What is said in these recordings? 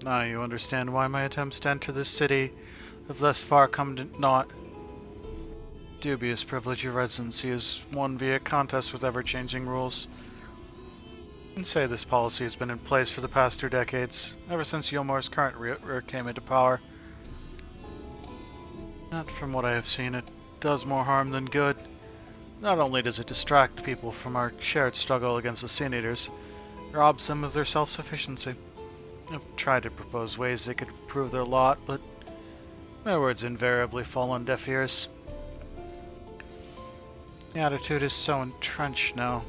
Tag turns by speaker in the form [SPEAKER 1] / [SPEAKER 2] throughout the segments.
[SPEAKER 1] Now you understand why my attempts to enter this city have thus far come to naught. Dubious privilege of residency is won via contest with ever-changing rules. And say this policy has been in place for the past 2 decades, ever since Yilmor's current ruler came into power. Not from what I have seen, it does more harm than good. Not only does it distract people from our shared struggle against the Sin Eaters, it robs them of their self-sufficiency. I've tried to propose ways they could improve their lot, but my words invariably fall on deaf ears. The attitude is so entrenched now.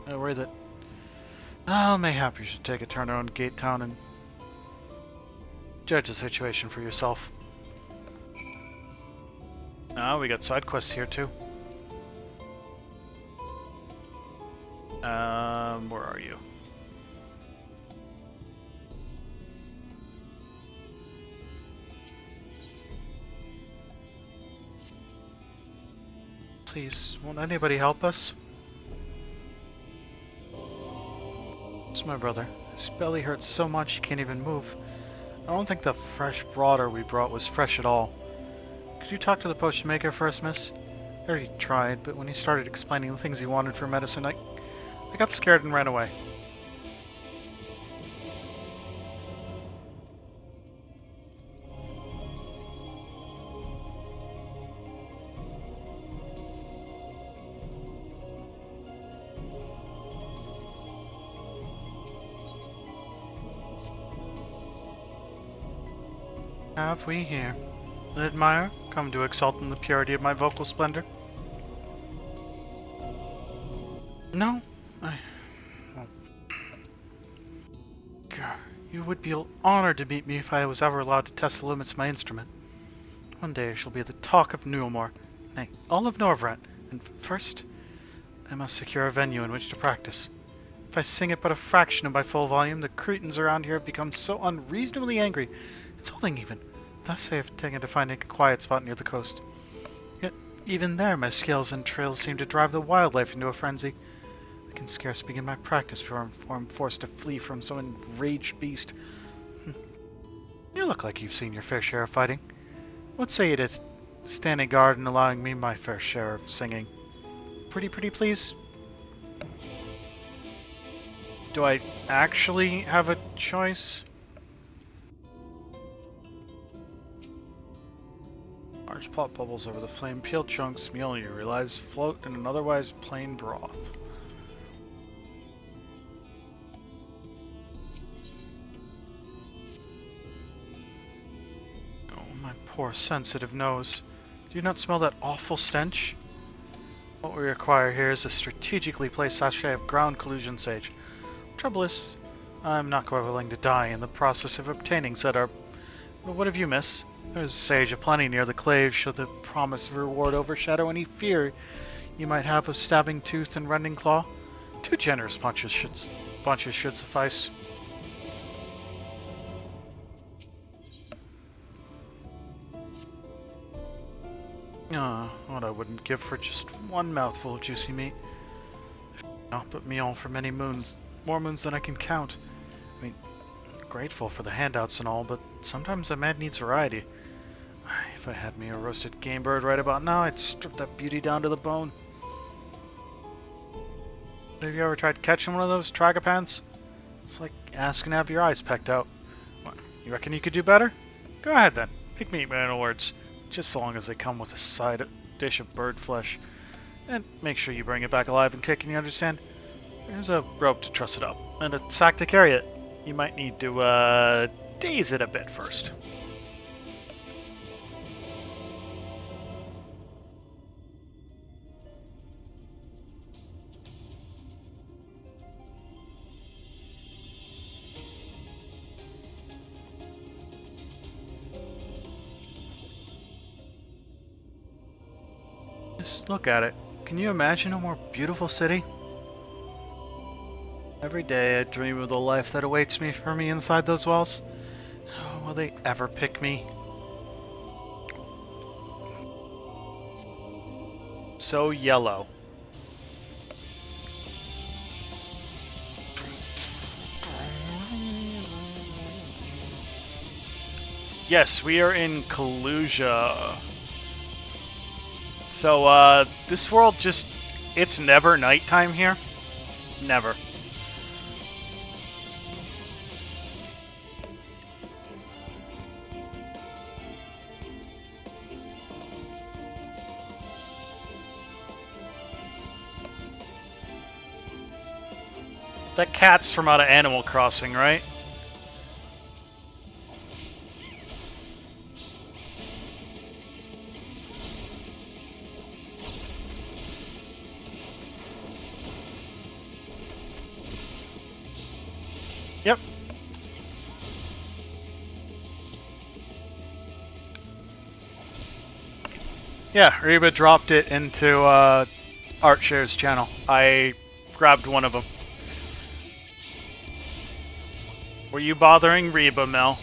[SPEAKER 1] I worry that mayhap you should take a turn around Gate Town and judge the situation for yourself. We got side quests here too. Where are you? Please, won't anybody help us? It's my brother. His belly hurts so much he can't even move. I don't think the fresh water we brought was fresh at all. Could you talk to the potion maker first, miss? I already tried, but when he started explaining the things he wanted for medicine, I got scared and ran away. Have we here an admirer come to exult in the purity of my vocal splendor? No? Well, you would be honored to meet me if I was ever allowed to test the limits of my instrument. One day I shall be the talk of Newmore, nay, all of Norvrent, and first, I must secure a venue in which to practice. If I sing it but a fraction of my full volume, the Cretans around here have become so unreasonably angry, insulting even. Thus I have taken to finding a quiet spot near the coast. Yet, even there, my scales and trills seem to drive the wildlife into a frenzy. I can scarce begin my practice before I'm forced to flee from some enraged beast. You look like you've seen your fair share of fighting. What say you to standing guard and allowing me my fair share of singing? Pretty, please? Do I actually have a choice? Large pot bubbles over the flame, peeled chunks, meal you realize float in an otherwise plain broth. Oh, my poor sensitive nose. Do you not smell that awful stench? What we require here is a strategically placed sachet of ground collusion sage. Trouble is, I'm not quite willing to die in the process of obtaining said herb. But what have you, miss? There's sage aplenty near the clave, should the promised reward overshadow any fear you might have of stabbing tooth and rending claw. 2 generous bunches should suffice. What I wouldn't give for just 1 mouthful of juicy meat. If not but me all for many moons, more moons than I can count. I mean, grateful for the handouts and all, but sometimes a man needs variety. If I had me a roasted game bird right about now, I'd strip that beauty down to the bone. Have you ever tried catching one of those tragopans? It's like asking to have your eyes pecked out. What, you reckon you could do better? Go ahead then, pick me my own words, just so long as they come with a side dish of bird flesh. And make sure you bring it back alive and kicking, you understand? There's a rope to truss it up, and a sack to carry it. You might need to, daze it a bit first. Just look at it. Can you imagine a more beautiful city? Every day I dream of the life that awaits me for me inside those walls. Oh, will they ever pick me? So yellow. Yes, we are in Kalusia. So, this world just... It's never nighttime here. Never. That cat's from out of Animal Crossing, right? Yep. Yeah, Reba dropped it into ArtShare's channel. I grabbed one of them. Were you bothering Reba, Mel?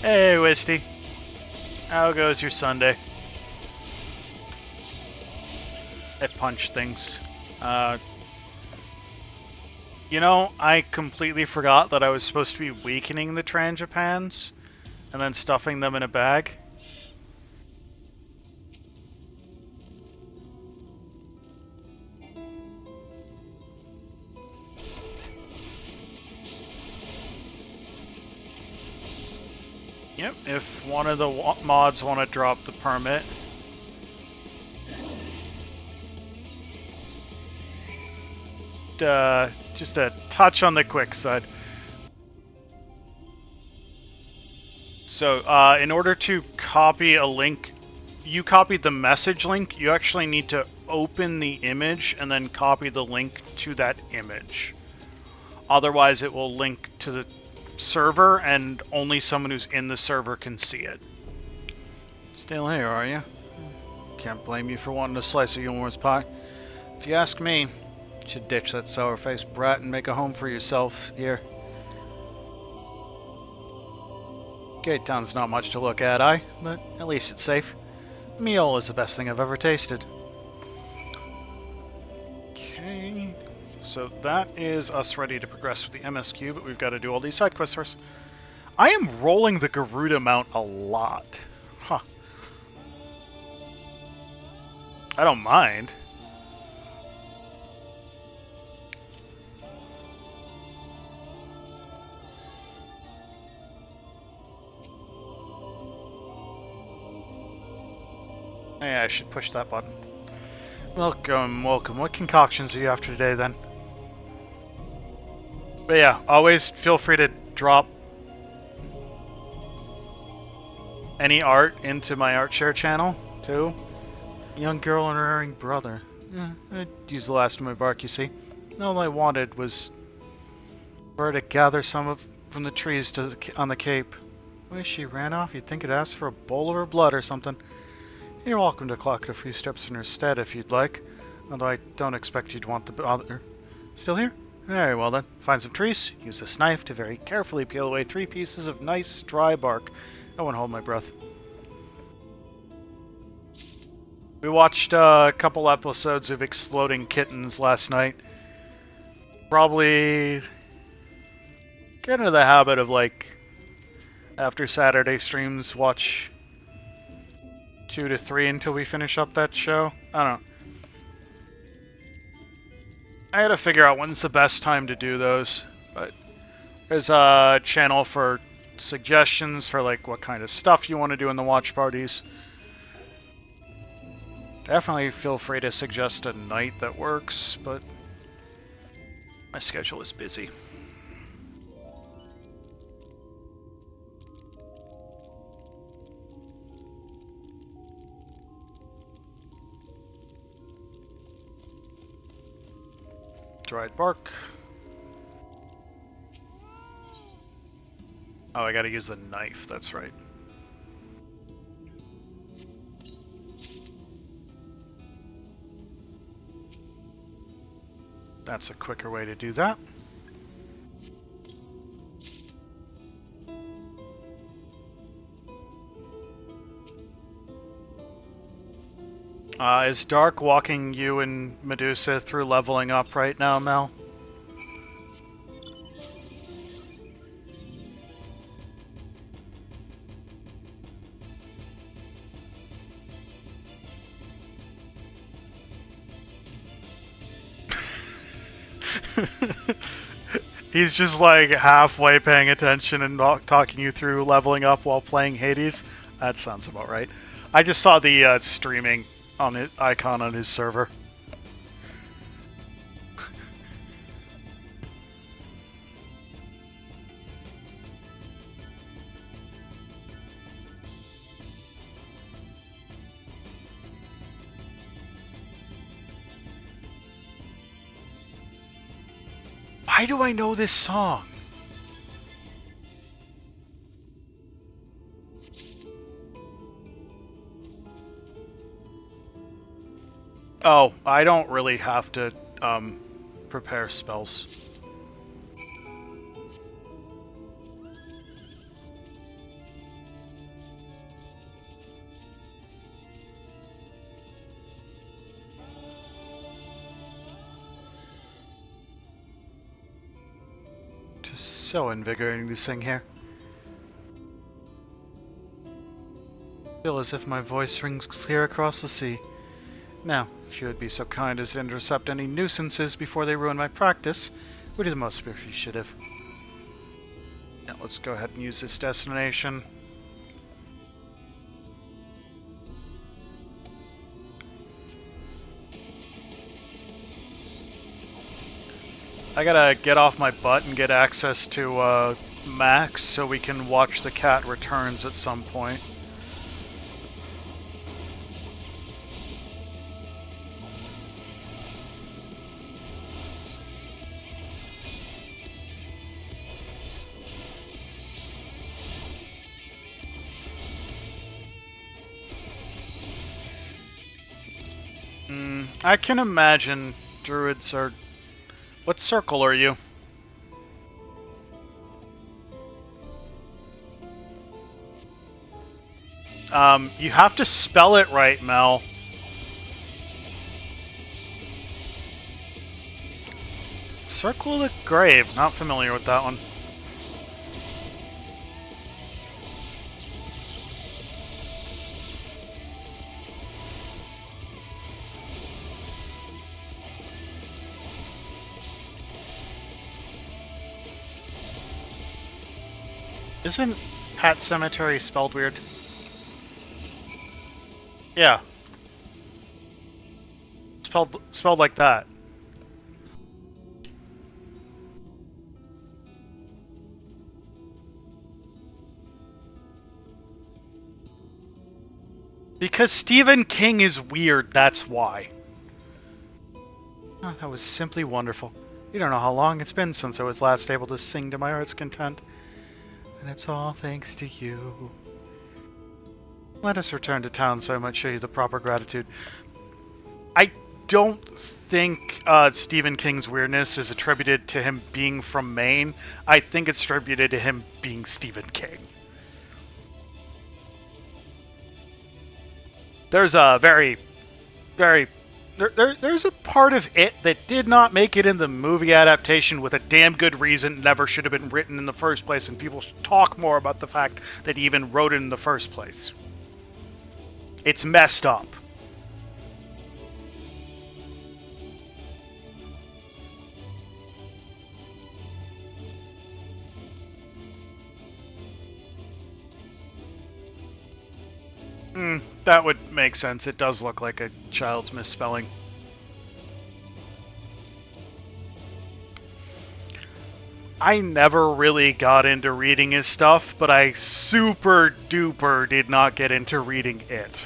[SPEAKER 1] Hey, Wisty. How goes your Sunday? I punch things. You know, I completely forgot that I was supposed to be weakening the Trangipans and then stuffing them in a bag. Yep, if one of the mods want to drop the permit. Just a touch on the quick side. So, in order to copy a link, you copied the message link, you actually need to open the image and then copy the link to that image. Otherwise, it will link to the server and only someone who's in the server can see it. Still here, are you? Can't blame you for wanting a slice of Yulmor's pie. If you ask me, you should ditch that sour-faced brat and make a home for yourself here. Gate Town's not much to look at, but at least it's safe. Meal is the best thing I've ever tasted. Okay, so that is us ready to progress with the MSQ, but we've got to do all these side quests first. I am rolling the Garuda mount a lot. Huh. I don't mind. Yeah, I should push that button. Welcome, welcome. What concoctions are you after today, then? But yeah, always feel free to drop any art into my ArtShare channel, too. Young girl and her erring brother. I'd use the last of my bark, you see. All I wanted was for her to gather some from the trees on the cape. The way she ran off, you'd think it asked for a bowl of her blood or something. You're welcome to clock a few steps in her stead if you'd like, although I don't expect you'd want to bother. Still here? Very well then. Find some trees, use this knife to very carefully peel away 3 pieces of nice, dry bark. I won't hold my breath. We watched a couple episodes of Exploding Kittens last night. Probably get into the habit of, like, after Saturday streams, watch 2 to 3 until we finish up that show. I don't know. I gotta figure out when's the best time to do those. But there's a channel for suggestions for like what kind of stuff you want to do in the watch parties. Definitely feel free to suggest a night that works, but my schedule is busy. Dried bark. Oh, I gotta use a knife, that's right. That's a quicker way to do that. Is Dark walking you and Medusa through leveling up right now, Mel? He's just like halfway paying attention and talking you through leveling up while playing Hades. That sounds about right. I just saw the streaming on the icon on his server. Why do I know this song? Oh, I don't really have to prepare spells. Just so invigorating to sing here. Feel as if my voice rings clear across the sea. Now, if you would be so kind as to intercept any nuisances before they ruin my practice, would be the most appreciative. Now, let's go ahead and use this destination. I gotta get off my butt and get access to Max so we can watch the cat returns at some point. I can imagine druids are... What circle are you? You have to spell it right, Mel. Circle of the Grave. Not familiar with that one. Isn't Pet Cemetery spelled weird? Yeah. Spelled like that. Because Stephen King is weird, that's why. Oh, that was simply wonderful. You don't know how long it's been since I was last able to sing to my heart's content. And it's all thanks to you. Let us return to town so I might show you the proper gratitude. I don't think Stephen King's weirdness is attributed to him being from Maine. I think it's attributed to him being Stephen King. There's a there's a part of it that did not make it in the movie adaptation with a damn good reason. Never should have been written in the first place, and people should talk more about the fact that he even wrote it in the first place. It's messed up. That would make sense. It does look like a child's misspelling. I never really got into reading his stuff, but I super duper did not get into reading it.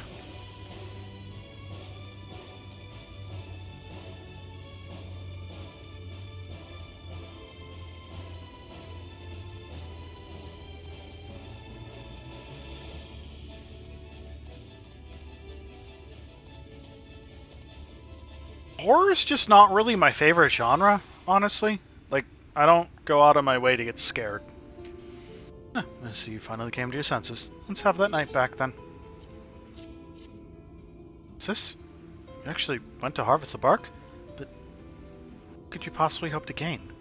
[SPEAKER 1] Horror's just not really my favorite genre, honestly. Like, I don't go out of my way to get scared. I see you finally came to your senses. Let's have that night back, then. What's this? actually went to harvest the bark? But what could you possibly hope to gain?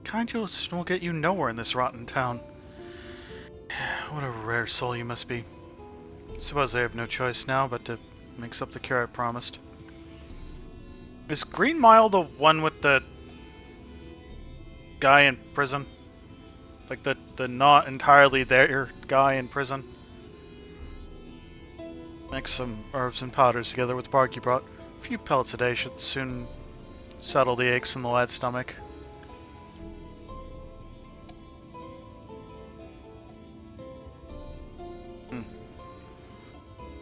[SPEAKER 1] Kind just will get you nowhere in this rotten town. What a rare soul you must be. Suppose I have no choice now but to mix up the cure I promised. Is Green Mile the one with the guy in prison? Like the not entirely there guy in prison? Mix some herbs and powders together with the bark you brought. A few pellets a day should soon settle the aches in the lad's stomach.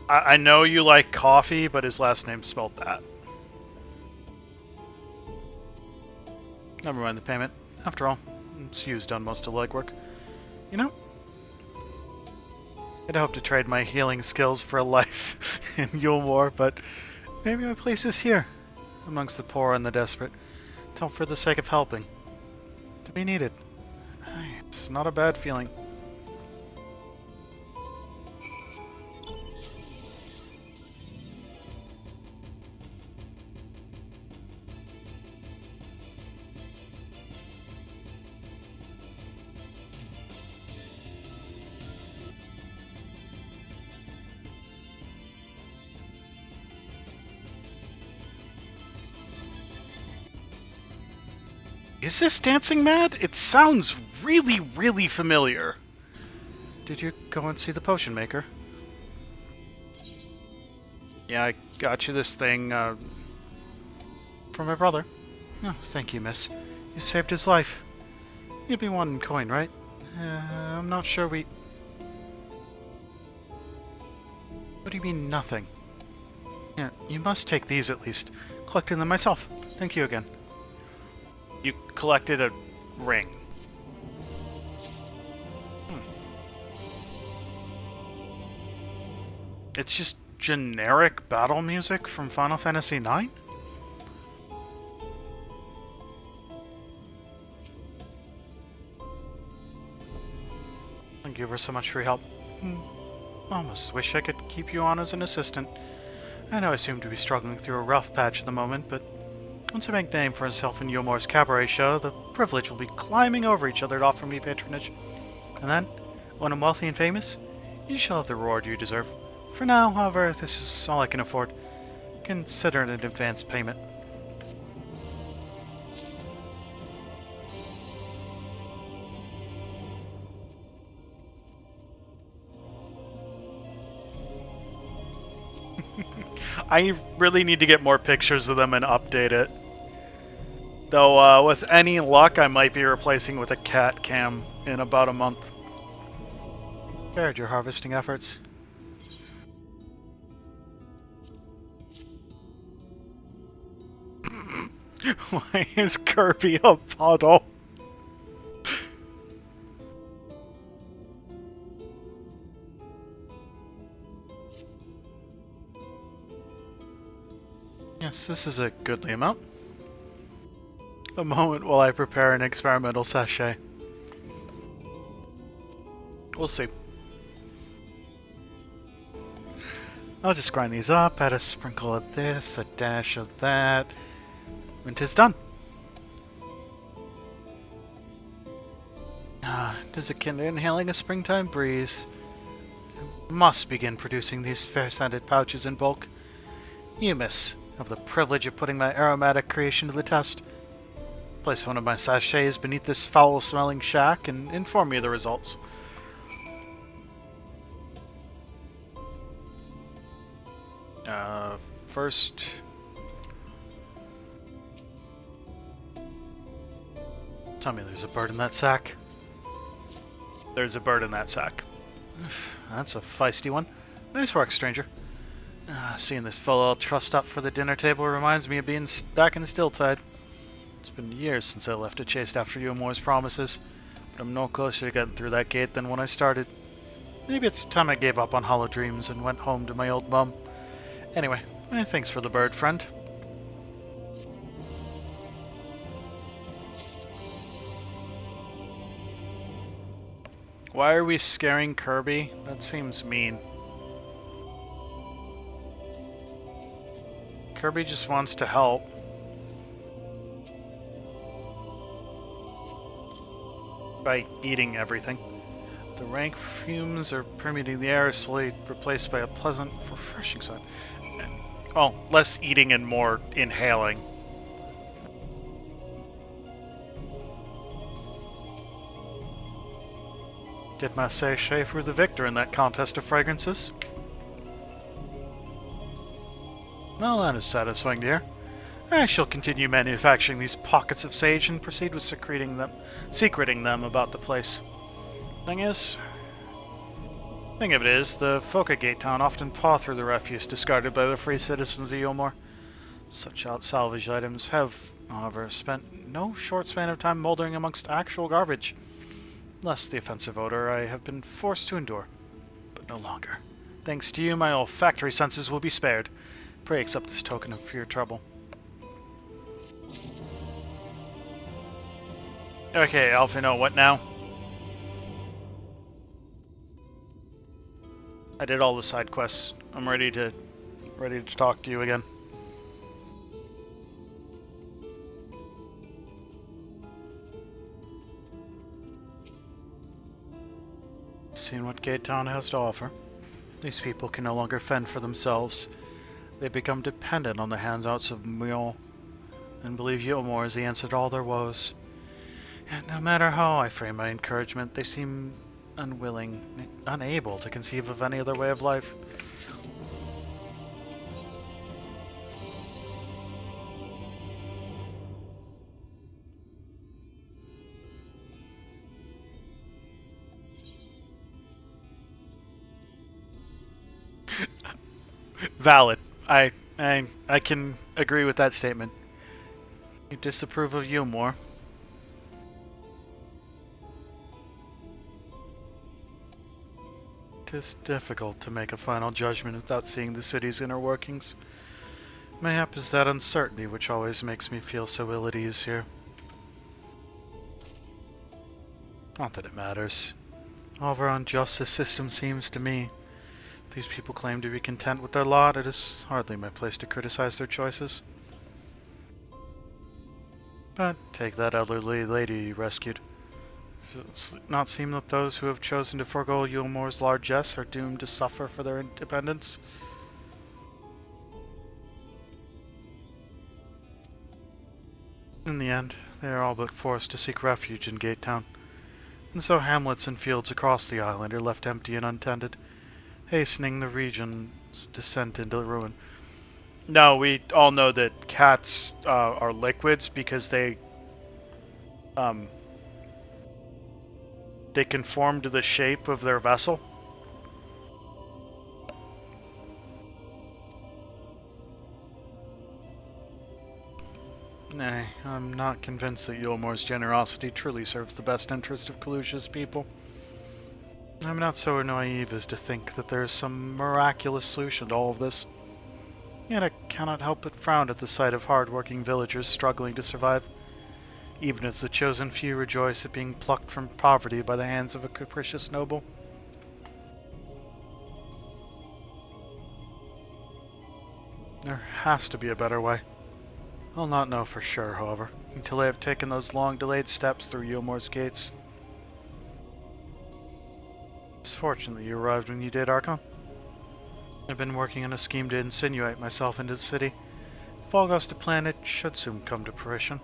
[SPEAKER 1] I know you like coffee, but his last name spelled that. Never mind the payment. After all, it's used on most of the legwork. You know, I'd hope to trade my healing skills for a life in Yulmore, but maybe my place is here, amongst the poor and the desperate, to help for the sake of helping. To be needed. It's not a bad feeling. Is this Dancing Mad? It sounds really, really familiar. Did you go and see the potion maker? Yeah, I got you this thing, from my brother. Oh, thank you, miss. You saved his life. You'd be wanting coin, right? I'm not sure we... What do you mean, nothing? Yeah, you must take these at least. Collecting them myself. Thank you again. You collected a ring. It's just generic battle music from Final Fantasy IX? Thank you ever so much for your help. Almost wish I could keep you on as an assistant. I know I seem to be struggling through a rough patch at the moment, but once I make name for myself in Yulmore's cabaret show, the privilege will be climbing over each other to offer me patronage. And then, when I'm wealthy and famous, you shall have the reward you deserve. For now, however, this is all I can afford. Consider it an advance payment. I really need to get more pictures of them and update it. Though, with any luck, I might be replacing with a cat cam in about a month. Spared your harvesting efforts. Why is Kirby a puddle? Yes, this is a goodly amount. A moment while I prepare an experimental sachet. We'll see. I'll just grind these up, add a sprinkle of this, a dash of that, and 'tis done. Tis akin to inhaling a springtime breeze. I must begin producing these fair-scented pouches in bulk. You, miss, have the privilege of putting my aromatic creation to the test. Place one of my sachets beneath this foul-smelling shack and inform me of the results. First... Tell me there's a bird in that sack. There's a bird in that sack. That's a feisty one. Nice work, stranger. Seeing this fellow all trussed up for the dinner table reminds me of being back in the still tide. It's been years since I left to chase after you and Moore's promises, but I'm no closer to getting through that gate than when I started. Maybe it's time I gave up on hollow dreams and went home to my old mum. Anyway, thanks for the bird, friend. Why are we scaring Kirby? That seems mean. Kirby just wants to help. By eating everything. The rank fumes are permeating the air, slowly replaced by a pleasant, refreshing scent. Oh, less eating and more inhaling. Did my Schaefer the victor in that contest of fragrances? Well, that is satisfying to hear. I shall continue manufacturing these pockets of sage and proceed with secreting them about the place. Thing of it is, the folk at Gate Town often paw through the refuse discarded by the free citizens of Yulmore. Such salvaged items have, however, spent no short span of time moldering amongst actual garbage. Less the offensive odor I have been forced to endure, but no longer. Thanks to you, my olfactory senses will be spared. Pray accept this token of your trouble. Okay, Alphino, what now? I did all the side quests. I'm ready to talk to you again. Seen what Gate Town has to offer. These people can no longer fend for themselves. They become dependent on the handouts of Mule, and believe Yulmore is the answer to all their woes. And no matter how I frame my encouragement, they seem unable to conceive of any other way of life. Valid. I can agree with that statement. You disapprove of Yulmore? It is difficult to make a final judgment without seeing the city's inner workings. Mayhap is that uncertainty which always makes me feel so ill at ease here. Not that it matters. However unjust this system seems to me. If these people claim to be content with their lot, it is hardly my place to criticize their choices. But take that elderly lady you rescued. Does it not seem that those who have chosen to forego Yulmore's largesse are doomed to suffer for their independence? In the end, they are all but forced to seek refuge in Gate Town, and so hamlets and fields across the island are left empty and untended, hastening the region's descent into ruin. No, we all know that cats are liquids because they conform to the shape of their vessel. Nay, I'm not convinced that Yulmore's generosity truly serves the best interest of Kalusha's people. I'm not so naive as to think that there is some miraculous solution to all of this. Yet I cannot help but frown at the sight of hard-working villagers struggling to survive, even as the chosen few rejoice at being plucked from poverty by the hands of a capricious noble. There has to be a better way. I'll not know for sure, however, until I have taken those long-delayed steps through Yulmore's gates. It's fortunate that you arrived when you did, Archon. I've been working on a scheme to insinuate myself into the city. If all goes to plan, it should soon come to fruition.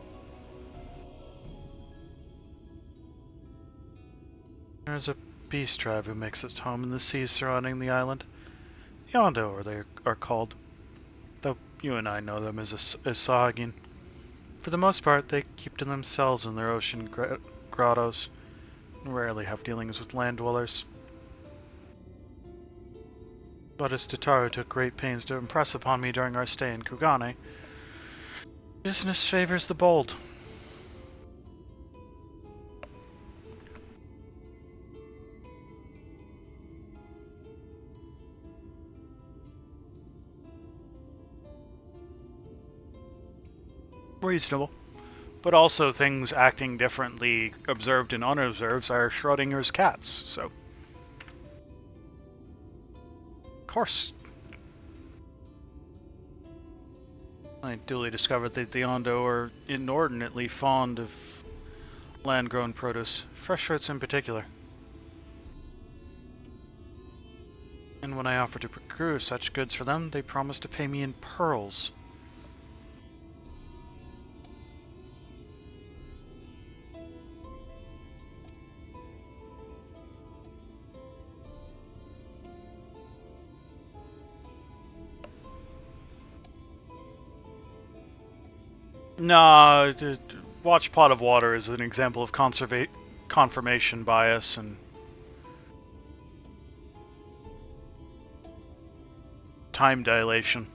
[SPEAKER 1] There's a beast tribe who makes its home in the seas surrounding the island. Yondo, they are called, though you and I know them as Sahagin. For the most part, they keep to themselves in their ocean grottos, and rarely have dealings with land dwellers. But as Tataru took great pains to impress upon me during our stay in Kugane, business favors the bold. Reasonable. But also things acting differently, observed and unobserved, are Schrodinger's cats, so... Of course. I duly discovered that the Ondo are inordinately fond of land-grown produce, fresh fruits in particular. And when I offer to procure such goods for them, they promise to pay me in pearls. Nah, watch Pot of Water is an example of confirmation bias and time dilation.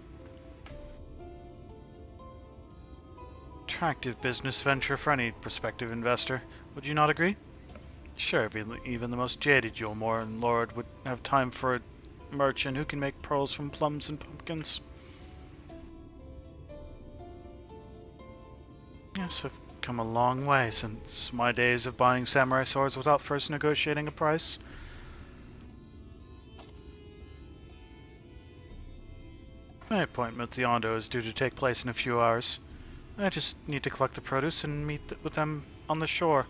[SPEAKER 1] Attractive business venture for any prospective investor. Would you not agree? Sure, even the most jaded Yulmore Lord would have time for a merchant who can make pearls from plums and pumpkins. Yes, I've come a long way since my days of buying samurai swords without first negotiating a price. My appointment with the Ondo is due to take place in a few hours. I just need to collect the produce and meet with them on the shore.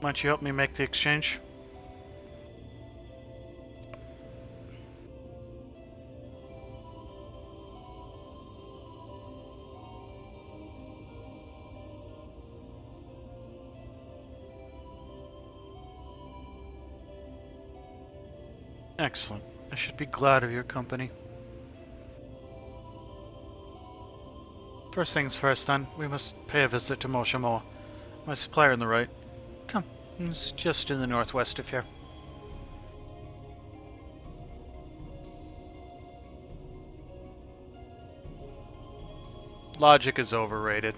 [SPEAKER 1] Might you help me make the exchange? Excellent. I should be glad of your company. First things first, then, we must pay a visit to Moshamo, my supplier in the right. Come, it's just in the northwest of here. Logic is overrated.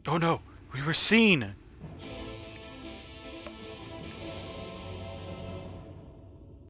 [SPEAKER 1] Oh no, we were seen!